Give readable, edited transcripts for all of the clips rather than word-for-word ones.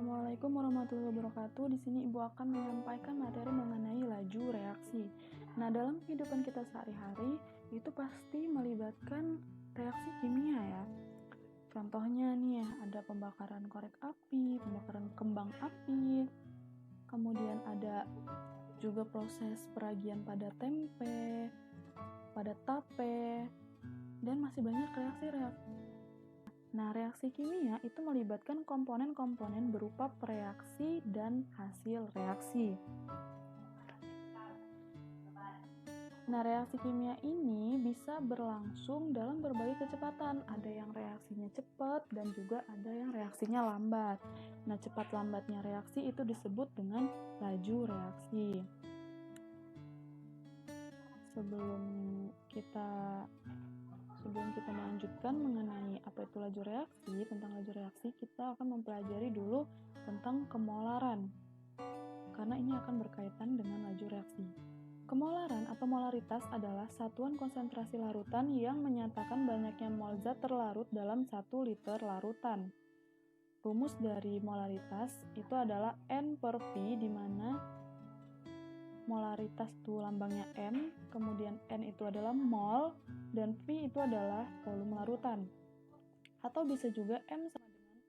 Assalamualaikum warahmatullahi wabarakatuh. Di sini Ibu akan menyampaikan materi mengenai laju reaksi. Nah, dalam kehidupan kita sehari-hari itu pasti melibatkan reaksi kimia ya. Contohnya nih ya, ada pembakaran korek api, pembakaran kembang api, kemudian ada juga proses peragian pada tempe, pada tape, dan masih banyak reaksi-reaksi. Nah, reaksi kimia itu melibatkan komponen-komponen berupa prereaksi dan hasil reaksi. Nah, reaksi kimia ini bisa berlangsung dalam berbagai kecepatan. Ada yang reaksinya cepat dan juga ada yang reaksinya lambat. Nah, cepat lambatnya reaksi itu disebut dengan laju reaksi. Sebelum kita melanjutkan mengenai apa itu laju reaksi, tentang laju reaksi kita akan mempelajari dulu tentang kemolaran, karena ini akan berkaitan dengan laju reaksi. Kemolaran atau molaritas adalah satuan konsentrasi larutan yang menyatakan banyaknya mol zat terlarut dalam 1 liter larutan. Rumus dari molaritas itu adalah N per V, di mana molaritas itu lambangnya M, kemudian N itu adalah mol, dan V itu adalah volume larutan. Atau bisa juga M sama dengan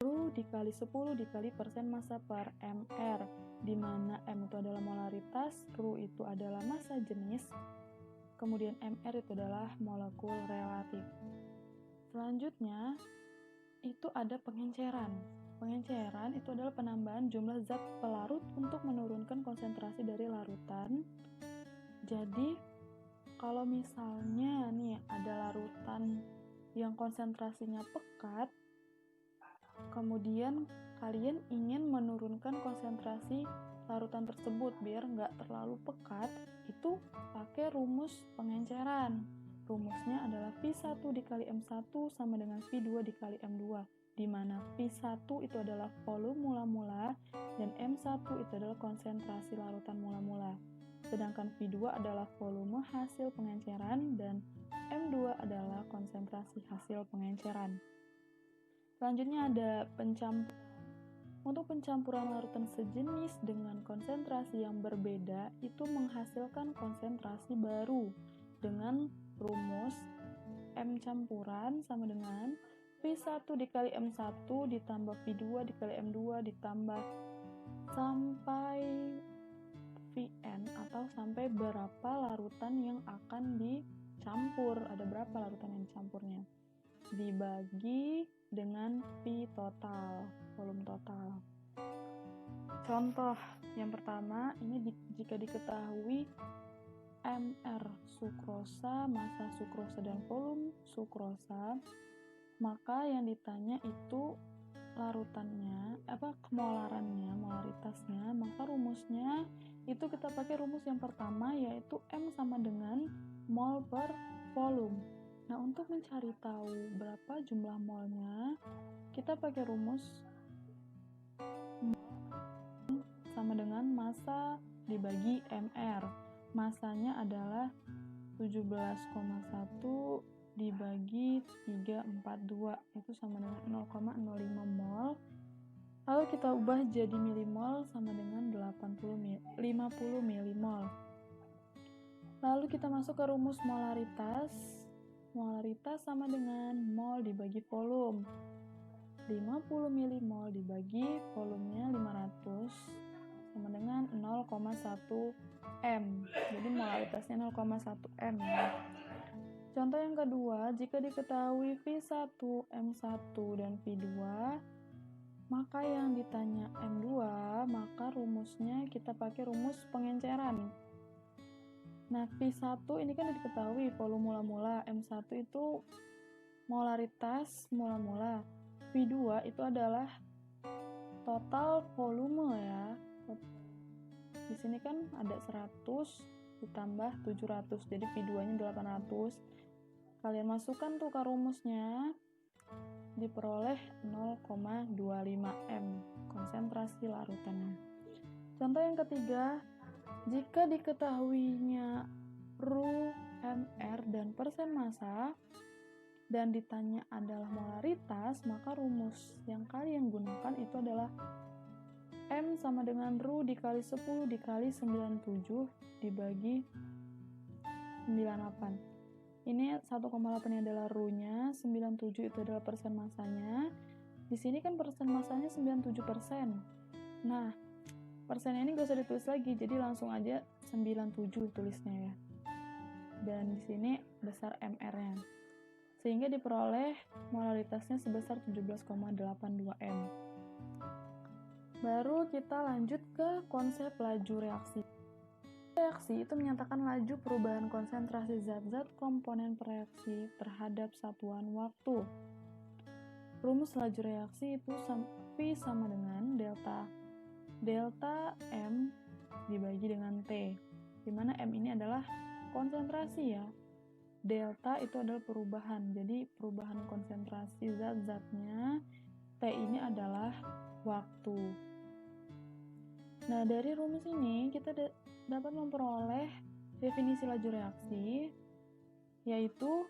RU dikali 10 dikali persen massa per mR, di mana M itu adalah molaritas, RU itu adalah massa jenis, kemudian mR itu adalah molekul relatif. Selanjutnya, itu ada pengenceran. Pengenceran itu adalah penambahan jumlah zat pelarut untuk menurunkan konsentrasi dari larutan. Jadi, kalau misalnya nih ada larutan yang konsentrasinya pekat, kemudian kalian ingin menurunkan konsentrasi larutan tersebut biar nggak terlalu pekat, itu pakai rumus pengenceran. Rumusnya adalah V1 dikali M1 sama dengan V2 dikali M2, di mana V1 itu adalah volume mula-mula dan M1 itu adalah konsentrasi larutan mula-mula. Sedangkan V2 adalah volume hasil pengenceran dan M2 adalah konsentrasi hasil pengenceran. Selanjutnya ada pencampuran. Untuk pencampuran larutan sejenis dengan konsentrasi yang berbeda itu menghasilkan konsentrasi baru dengan rumus M campuran sama dengan V1 dikali M1 ditambah V2 dikali M2 ditambah sampai Vn atau sampai berapa larutan yang akan dicampur, ada berapa larutan yang dicampurnya, dibagi dengan V total, volume total. Contoh yang pertama, ini jika diketahui mR sukrosa, massa sukrosa dan volume sukrosa, maka yang ditanya itu larutannya, kemolarannya, molaritasnya, maka rumusnya itu kita pakai rumus yang pertama, yaitu M sama dengan mol per volume. Nah, untuk mencari tahu berapa jumlah molnya, kita pakai rumus sama dengan massa dibagi mR. Massanya adalah 17,1 dibagi 342, itu sama dengan 0,05 mol. Lalu kita ubah jadi milimol sama dengan 50 milimol. Lalu kita masuk ke rumus molaritas. Molaritas sama dengan mol dibagi volume. 50 milimol dibagi volumenya 500 sama dengan 0,1 M. Jadi molaritasnya 0,1 M ya. Contoh yang kedua, jika diketahui V1, M1, dan V2, maka yang ditanya M2, maka rumusnya kita pakai rumus pengenceran. Nah, V1 ini kan diketahui volume mula-mula, M1 itu molaritas mula-mula, V2 itu adalah total volume ya. Di sini kan ada 100 ditambah 700, jadi V2-nya 800. Kalian masukkan tuh ke rumusnya, diperoleh 0,25 M konsentrasi larutannya. Contoh yang ketiga, jika diketahuinya RU, MR, dan persen massa, dan ditanya adalah molaritas, maka rumus yang kalian gunakan itu adalah M sama dengan Ru dikali 10 dikali 97 dibagi 98. Ini 1,8 ini adalah Ru-nya, 97 itu adalah persen masanya. Di sini kan persen masanya 97%. Nah, persennya ini gak usah ditulis lagi, jadi langsung aja 97 tulisnya ya. Dan di sini besar MR-nya. Sehingga diperoleh molaritasnya sebesar 17,82 M. Baru kita lanjut ke konsep laju reaksi. Reaksi itu menyatakan laju perubahan konsentrasi zat-zat komponen reaksi terhadap satuan waktu. Rumus laju reaksi itu V sama dengan delta M dibagi dengan T, di mana M ini adalah konsentrasi ya. Delta itu adalah perubahan, jadi perubahan konsentrasi zat-zatnya. T ini adalah waktu. Nah, dari rumus ini kita dapat memperoleh definisi laju reaksi, yaitu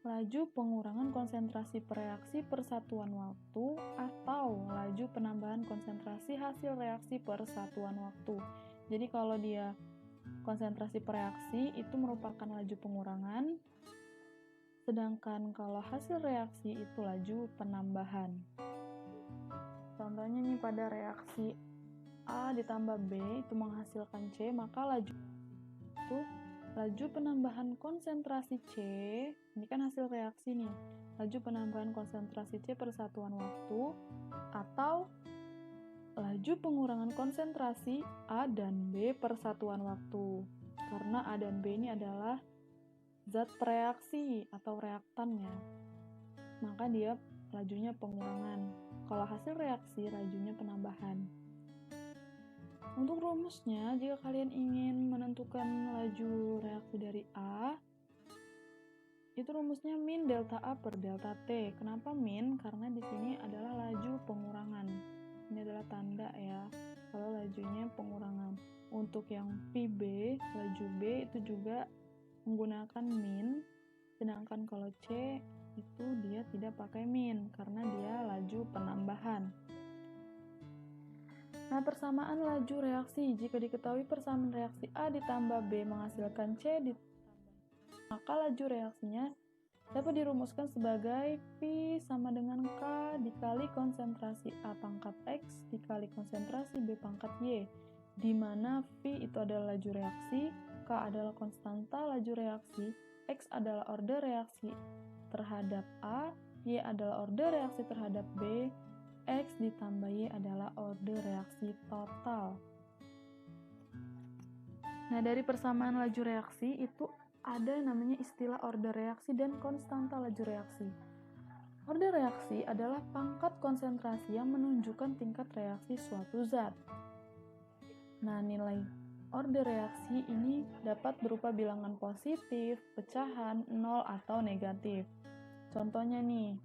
laju pengurangan konsentrasi reaksi per satuan waktu atau laju penambahan konsentrasi hasil reaksi per satuan waktu. Jadi kalau dia konsentrasi reaksi itu merupakan laju pengurangan, sedangkan kalau hasil reaksi itu laju penambahan. Contohnya nih pada reaksi A ditambah B itu menghasilkan C, maka laju itu laju penambahan konsentrasi C, ini kan hasil reaksi nih, laju penambahan konsentrasi C per satuan waktu, atau laju pengurangan konsentrasi A dan B per satuan waktu. Karena A dan B ini adalah zat reaksi atau reaktannya, maka dia lajunya pengurangan. Kalau hasil reaksi, lajunya penambahan. Untuk rumusnya, jika kalian ingin menentukan laju reaksi dari A, itu rumusnya min delta A per delta T. Kenapa min? Karena di sini adalah laju pengurangan. Ini adalah tanda ya, kalau lajunya pengurangan. Untuk yang VB, laju B itu juga menggunakan min, sedangkan kalau C itu dia tidak pakai min, karena dia laju penambahan. Nah, persamaan laju reaksi. Jika diketahui persamaan reaksi A ditambah B menghasilkan C, maka laju reaksinya dapat dirumuskan sebagai V sama dengan K dikali konsentrasi A pangkat X dikali konsentrasi B pangkat Y, di mana V itu adalah laju reaksi, K adalah konstanta laju reaksi, X adalah order reaksi terhadap A, Y adalah order reaksi terhadap B, X ditambah Y adalah order reaksi total. Nah, dari persamaan laju reaksi itu ada namanya istilah order reaksi dan konstanta laju reaksi. Order reaksi adalah pangkat konsentrasi yang menunjukkan tingkat reaksi suatu zat. Nah, nilai order reaksi ini dapat berupa bilangan positif, pecahan, 0, atau negatif. Contohnya nih,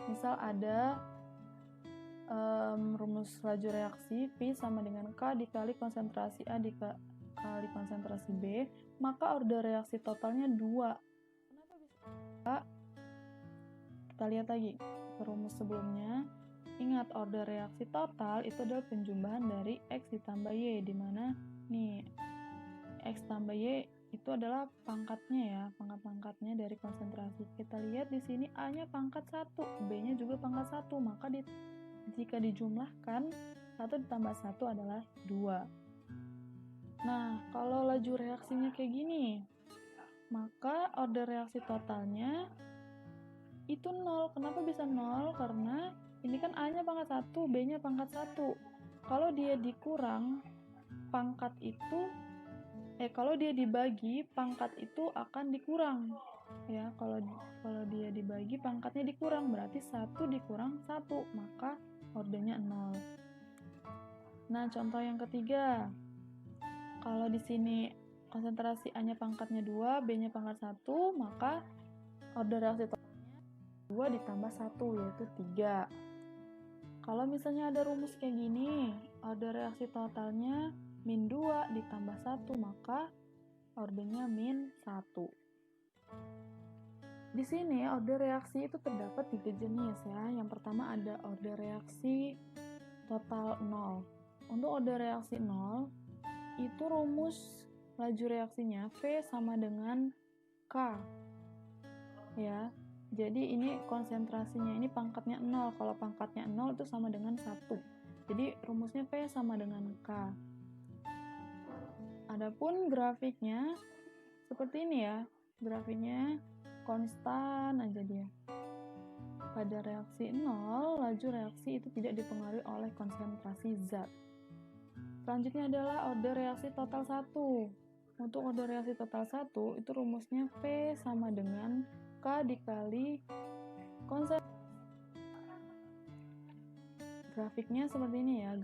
misal ada rumus laju reaksi V sama dengan K dikali konsentrasi A dikali konsentrasi B, maka order reaksi totalnya 2. Kenapa bisa? Kita lihat lagi ke rumus sebelumnya. Ingat, order reaksi total itu adalah penjumlahan dari X ditambah Y, di mana nih X tambah Y itu adalah pangkatnya ya, pangkat-pangkatnya dari konsentrasi. Kita lihat di sini A-nya pangkat 1, B-nya juga pangkat 1, maka jika dijumlahkan 1 ditambah 1 adalah 2. Nah, kalau laju reaksinya kayak gini, maka order reaksi totalnya itu 0. Kenapa bisa 0? Karena ini kan A-nya pangkat 1, B-nya pangkat 1. Kalau dia dikurang, pangkat itu kalau dia dibagi, pangkat itu akan dikurang. Ya, kalau dia dibagi, pangkatnya dikurang, berarti 1 dikurang 1, maka ordernya 0. Nah, contoh yang ketiga. Kalau di sini konsentrasi A-nya pangkatnya 2, B-nya pangkat 1, maka order reaksi totalnya 2 ditambah 1, yaitu 3. Kalau misalnya ada rumus kayak gini, order reaksi totalnya min 2 ditambah 1, maka ordernya min 1. Di sini order reaksi itu terdapat 3 jenis ya. Yang pertama ada order reaksi total 0. Untuk order reaksi 0, itu rumus laju reaksinya V sama dengan K. Ya. Jadi ini konsentrasinya ini pangkatnya 0. Kalau pangkatnya 0 itu sama dengan 1. Jadi rumusnya V sama dengan K. Adapun grafiknya seperti ini ya. Grafiknya konstan aja dia. Pada reaksi 0, laju reaksi itu tidak dipengaruhi oleh konsentrasi zat. Selanjutnya adalah order reaksi total 1. Untuk order reaksi total 1, itu rumusnya V sama dengan K dikali konsentrasi. Grafiknya seperti ini ya,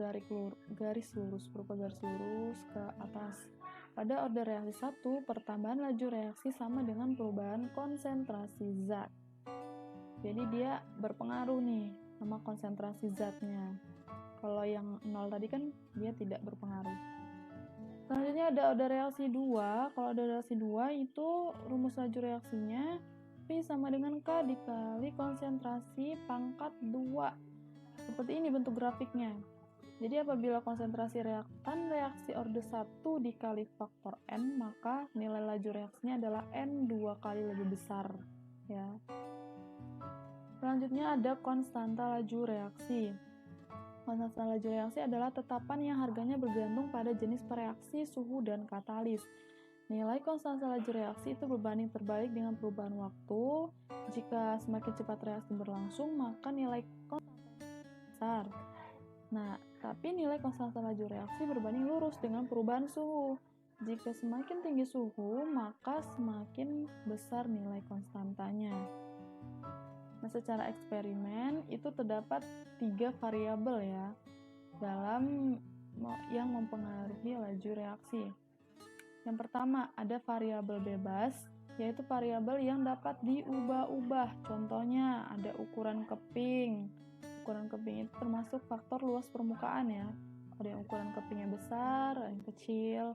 garis lurus, berupa garis lurus ke atas. Pada order reaksi 1, pertambahan laju reaksi sama dengan perubahan konsentrasi zat. Jadi dia berpengaruh nih sama konsentrasi zatnya. Kalau yang 0 tadi kan dia tidak berpengaruh. Selanjutnya ada order reaksi 2. Kalau order reaksi 2 itu rumus laju reaksinya V sama dengan K dikali konsentrasi pangkat 2. Seperti ini bentuk grafiknya. Jadi apabila konsentrasi reaktan reaksi order 1 dikali faktor N, maka nilai laju reaksinya adalah N 2 kali lebih besar. Ya. Selanjutnya ada konstanta laju reaksi. Konstanta laju reaksi adalah tetapan yang harganya bergantung pada jenis pereaksi, suhu, dan katalis. Nilai konstanta laju reaksi itu berbanding terbalik dengan perubahan waktu. Jika semakin cepat reaksi berlangsung, maka nilai konstanta besar. Nah, tapi nilai konstanta laju reaksi berbanding lurus dengan perubahan suhu. Jika semakin tinggi suhu, maka semakin besar nilai konstantanya. Nah, secara eksperimen itu terdapat 3 variabel ya dalam yang mempengaruhi laju reaksi. Yang pertama ada variabel bebas, yaitu variabel yang dapat diubah-ubah. Contohnya ada ukuran keping. Ukuran keping itu termasuk faktor luas permukaan ya. Ada yang ukuran kepingnya besar, ada yang kecil.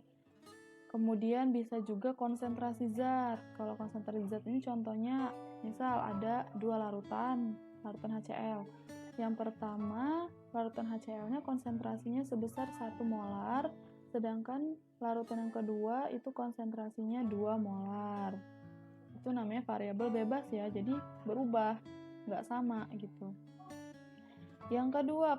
Kemudian bisa juga konsentrasi zat. Kalau konsentrasi zat ini contohnya misal ada 2 larutan HCl. Yang pertama, larutan HCl-nya konsentrasinya sebesar 1 molar, sedangkan larutan yang kedua itu konsentrasinya 2 molar. Itu namanya variabel bebas ya, jadi berubah, nggak sama gitu. Yang kedua,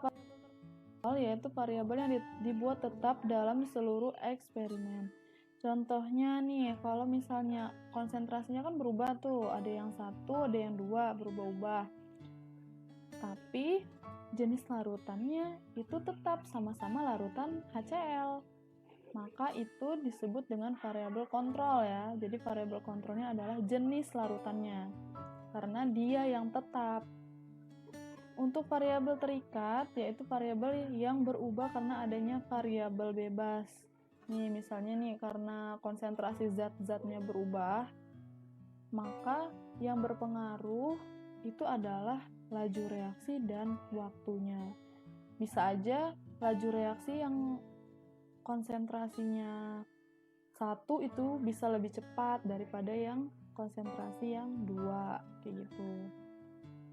yaitu variabel yang dibuat tetap dalam seluruh eksperimen. Contohnya nih, kalau misalnya konsentrasinya kan berubah tuh, ada yang 1, ada yang 2, berubah-ubah. Tapi jenis larutannya itu tetap sama-sama larutan HCl. Maka itu disebut dengan variabel kontrol ya. Jadi variabel kontrolnya adalah jenis larutannya. Karena dia yang tetap. Untuk variabel terikat, yaitu variabel yang berubah karena adanya variabel bebas. Nih, misalnya nih, karena konsentrasi zat-zatnya berubah, maka yang berpengaruh itu adalah laju reaksi dan waktunya. Bisa aja laju reaksi yang konsentrasinya 1 itu bisa lebih cepat daripada yang konsentrasi yang 2, kayak gitu.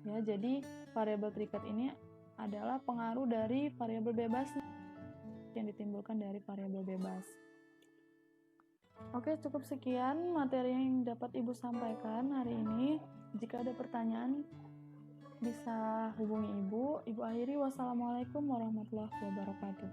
Ya, jadi variabel terikat ini adalah pengaruh dari variabel bebas yang ditimbulkan dari variabel bebas. Oke, cukup sekian materi yang dapat Ibu sampaikan hari ini. Jika ada pertanyaan, bisa hubungi Ibu. Ibu akhiri, wassalamualaikum warahmatullahi wabarakatuh.